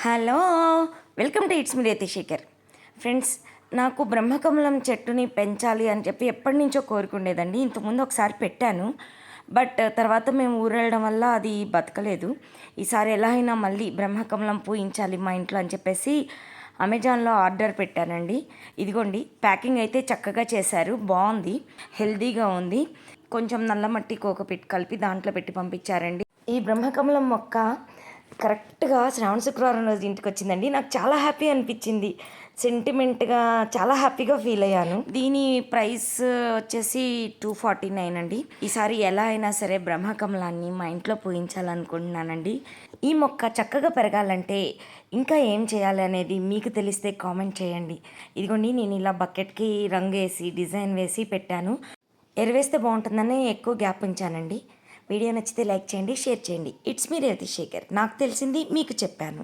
Hello, welcome to it's me Ratishekhar. Friends, నాకు బ్రహ్మకమలం చెట్టుని పెంచాలి అని చెప్పి ఎప్పటి నుంచో కోరుకుండేదండి. ఇంతకుముందు ఒకసారి పెట్టాను, బట్ తర్వాత మేము ఊరెళ్ళడం వల్ల అది బతకలేదు. ఈసారి ఎలా అయినా మళ్ళీ బ్రహ్మకమలం పూయించాలి మా ఇంట్లో అని చెప్పేసి అమెజాన్లో ఆర్డర్ పెట్టానండి. ఇదిగోండి, ప్యాకింగ్ అయితే చక్కగా చేశారు, బాగుంది, హెల్దీగా ఉంది. కొంచెం నల్లమట్టి కోకోపీట్ కలిపి దాంట్లో పెట్టి పంపించారండి. ఈ బ్రహ్మకమలం మొక్క కరెక్ట్గా శ్రావణ శుక్రవారం రోజు ఇంటికి వచ్చిందండి. నాకు చాలా హ్యాపీ అనిపించింది, సెంటిమెంట్గా చాలా హ్యాపీగా ఫీల్ అయ్యాను. దీని ప్రైస్ వచ్చేసి 249 అండి. ఈసారి ఎలా అయినా సరే బ్రహ్మకమలాన్ని మా ఇంట్లో పూజించాలనుకుంటున్నానండి. ఈ మొక్క చక్కగా పెరగాలంటే ఇంకా ఏం చేయాలి అనేది మీకు తెలిస్తే కామెంట్ చేయండి. ఇదిగోండి, నేను ఇలా బకెట్కి రంగు వేసి డిజైన్ వేసి పెట్టాను. ఎరువేస్తే బాగుంటుందని ఎక్కువ గ్యాప్ ఉంచానండి. వీడియో నచ్చితే లైక్ చేయండి, షేర్ చేయండి. It's me Revathi Shekhar. నాకు తెలిసింది మీకు చెప్పాను.